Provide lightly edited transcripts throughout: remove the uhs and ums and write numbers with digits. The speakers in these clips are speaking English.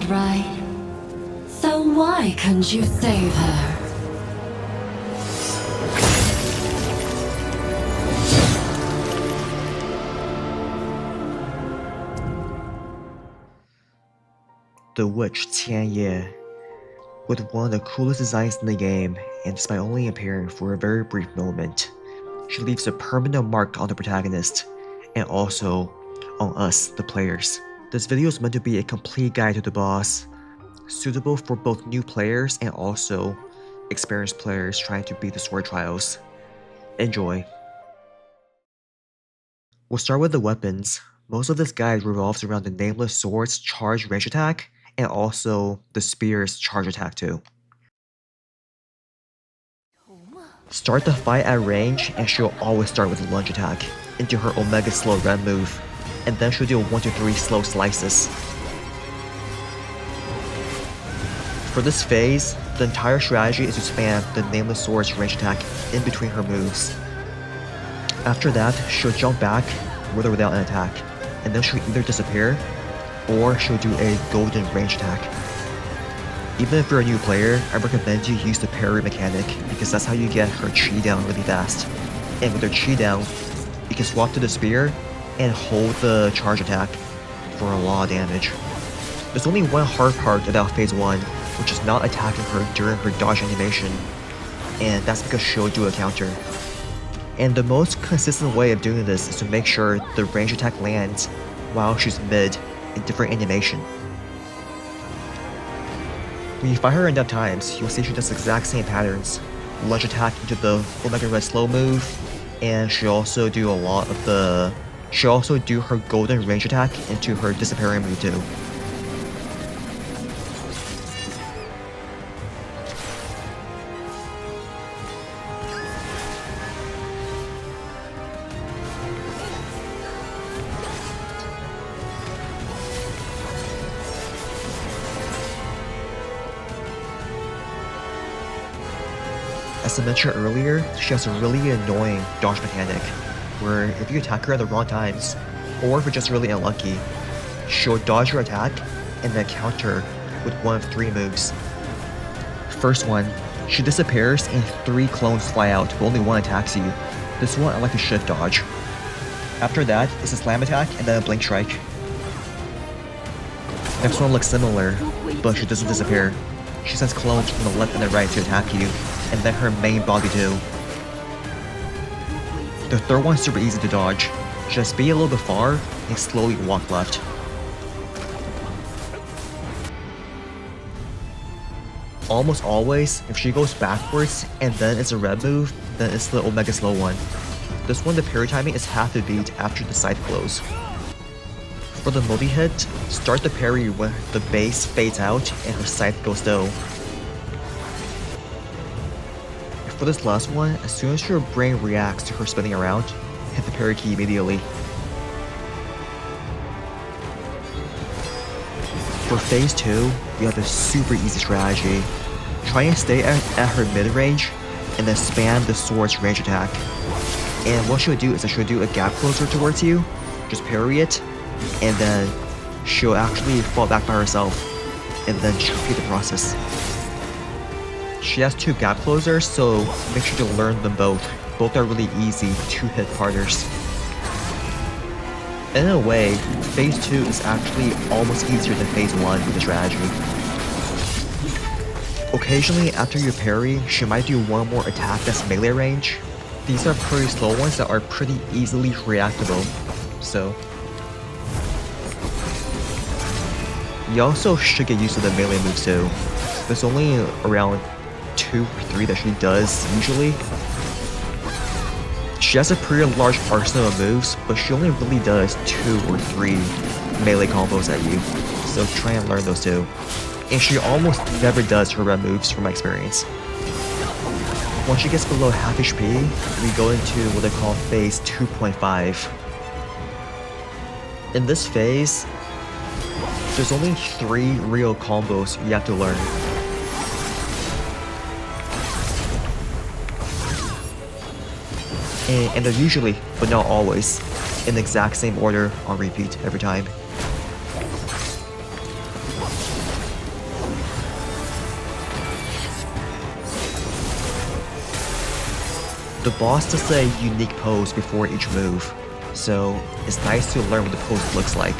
died, right? So why can't you save her? The witch Qianye, with one of the coolest designs in the game, and despite only appearing for a very brief moment, she leaves a permanent mark on the protagonist, and also on us, the players. This video is meant to be a complete guide to the boss, suitable for both new players and also experienced players trying to beat the sword trials. Enjoy. We'll start with the weapons. Most of this guide revolves around the Nameless sword's charge range attack, and also the spear's charge attack too. Start the fight at range, and she'll always start with a lunge attack into her Omega Slow Red move, and then she'll deal 1 to 3 slow slices. For this phase, the entire strategy is to spam the Nameless sword's range attack in between her moves. After that, she'll jump back with or without an attack, and then she'll either disappear or she'll do a golden range attack. Even if you're a new player, I recommend you use the parry mechanic because that's how you get her chi down really fast. And with her chi down, you can swap to the spear and hold the charge attack for a lot of damage. There's only one hard part about phase 1, which is not attacking her during her dodge animation, and that's because she'll do a counter. And the most consistent way of doing this is to make sure the range attack lands while she's mid in different animation. When you fight her enough times, you'll see she does the exact same patterns. Lunge attack into the Omega Red slow move, and she'll also do her golden range attack into her disappearing move too. As I mentioned earlier, she has a really annoying dodge mechanic, where if you attack her at the wrong times, or if you're just really unlucky, she'll dodge your attack and then counter with one of 3 moves. First one, she disappears and 3 clones fly out, but only 1 attacks you. This one I like to shift dodge. After that, it's a slam attack and then a blink strike. Next one looks similar, but she doesn't disappear. She sends clones from the left and the right to attack you, and then her main body too. The third one's super easy to dodge. Just be a little bit far and slowly walk left. Almost always, if she goes backwards and then it's a red move, then it's the Omega Slow one. This one, the parry timing is half the beat after the side flows. For the multi-hit, start the parry when the base fades out and her scythe goes still. For this last one, as soon as your brain reacts to her spinning around, hit the parry key immediately. For phase 2, you have a super easy strategy. Try and stay at her mid-range, and then spam the sword's range attack. And what she'll do is that she'll do a gap closer towards you, just parry it, and then she'll actually fall back by herself, and then she'll repeat the process. She has 2 gap closers, so make sure to learn them both. Both are really easy 2-hit parters. In a way, phase 2 is actually almost easier than phase 1 with the strategy. Occasionally, after you parry, she might do one more attack that's melee range. These are pretty slow ones that are pretty easily reactable, so you also should get used to the melee moves too. There's only around 2 or 3 that she does usually. She has a pretty large arsenal of moves, but she only really does 2 or 3 melee combos at you, so try and learn those too. And she almost never does her red moves from my experience. Once she gets below half HP, we go into what they call phase 2.5. In this phase, there's only 3 real combos you have to learn. And they're usually, but not always, in the exact same order on repeat every time. The boss does a unique pose before each move, so it's nice to learn what the pose looks like,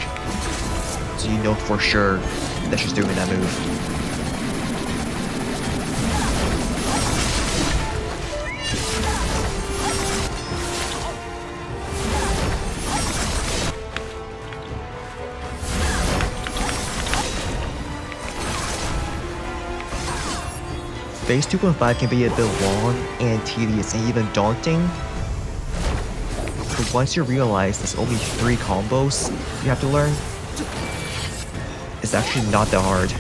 so you know for sure that she's doing that move. Phase 2.5 can be a bit long and tedious and even daunting, but once you realize there's only 3 combos you have to learn, it's actually not that hard.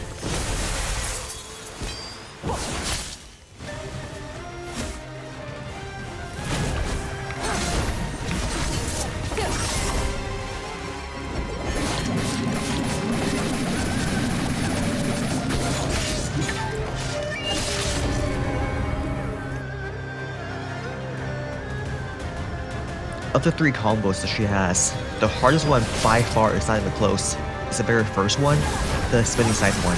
Of the 3 combos that she has, the hardest one by far is not even close. It's the very first one, the spinning side one.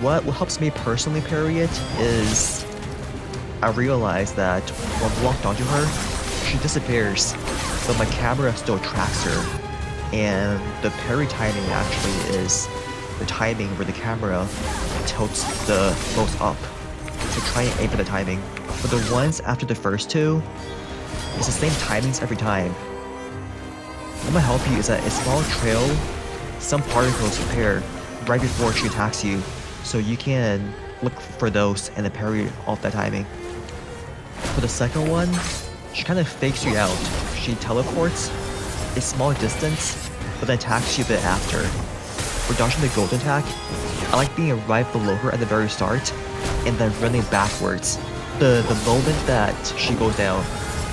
What helps me personally parry it is I realize that when blocked onto her, she disappears, but my camera still tracks her. And the parry timing actually is the timing where the camera tilts the most up to try and aim for the timing. But the ones after the first 2, it's the same timings every time. What might help you is that a small trail, some particles appear right before she attacks you, so you can look for those and then parry off that timing. For the second one, she kind of fakes you out. She teleports a small distance, but then attacks you a bit after. For dodging the golden attack, I like being right below her at the very start, and then running backwards. The moment that she goes down,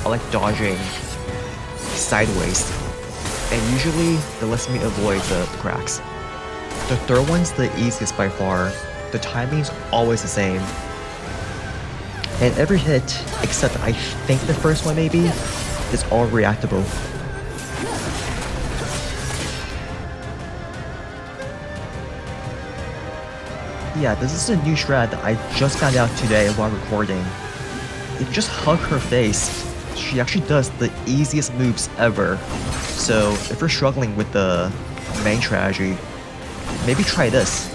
I like dodging sideways, and usually that lets me avoid the cracks. The third one's the easiest by far. The timing's always the same, and every hit, except I think the first one maybe, is all reactable. Yeah, this is a new strat that I just found out today while recording. If you just hug her face, she actually does the easiest moves ever. So if you're struggling with the main strategy, maybe try this.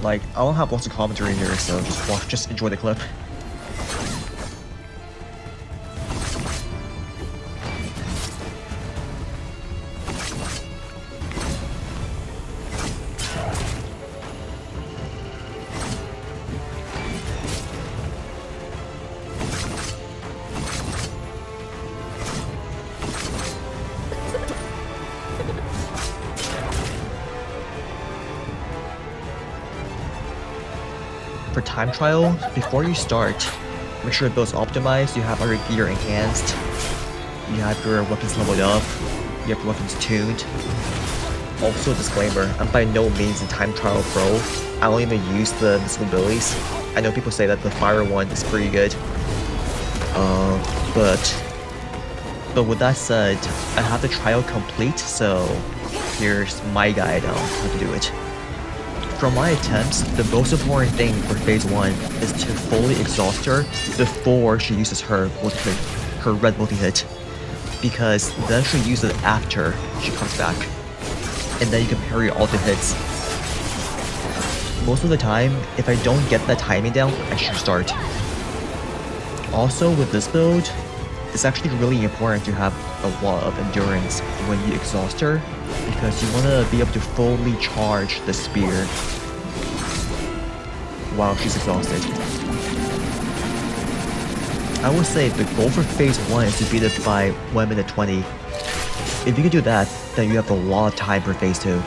Like, I don't have lots of commentary here, so just enjoy the clip. For time trial, before you start, make sure the build's optimized, you have all your gear enhanced, you have your weapons leveled up, you have your weapons tuned. Also, disclaimer, I'm by no means a time trial pro. I don't even use the invisible abilities. I know people say that the fire one is pretty good. But with that said, I have the trial complete, so here's my guide on how to do it. From my attempts, the most important thing for phase 1 is to fully exhaust her before she uses her red multi-hit, because then she'll use it after she comes back, and then you can parry all the hits. Most of the time, if I don't get that timing down, I should start. Also, with this build, it's actually really important to have a lot of endurance when you exhaust her, because you want to be able to fully charge the spear while she's exhausted. I would say the goal for phase 1 is to beat it by 1 minute 20. If you can do that, then you have a lot of time for phase 2.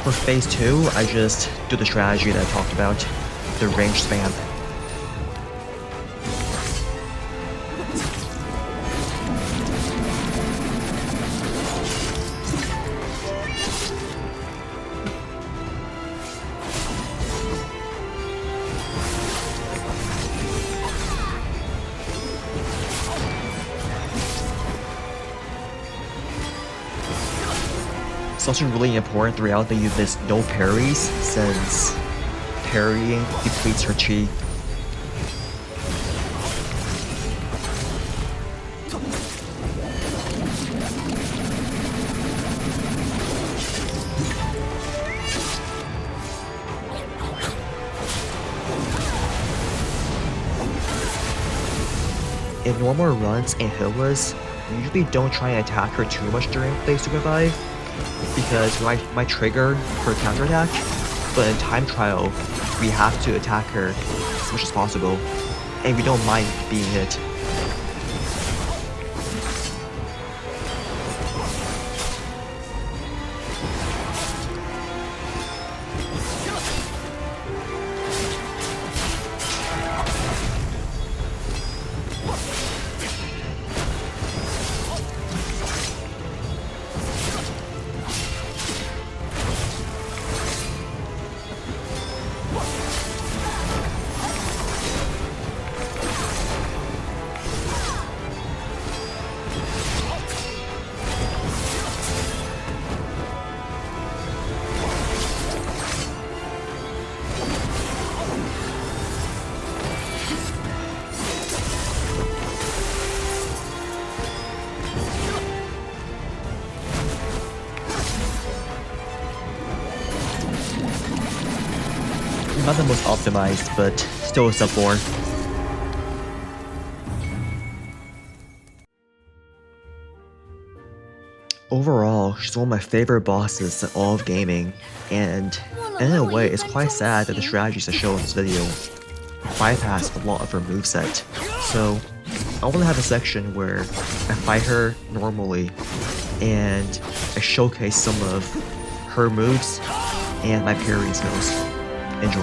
For phase 2, I just do the strategy that I talked about, the range spam. It's also really important throughout that you use no parries, since parrying depletes her chi. In normal runs and Hitless, you usually don't try and attack her too much during play to revive, because we might trigger her counterattack, but in time trial, we have to attack her as much as possible, and we don't mind being hit. Not the most optimized, but still a sub 4. Overall, she's one of my favorite bosses in all of gaming, and in a way, it's quite sad that the strategies I show in this video bypass a lot of her moveset. So, I want to have a section where I fight her normally, and I showcase some of her moves and my parry skills. Enjoy.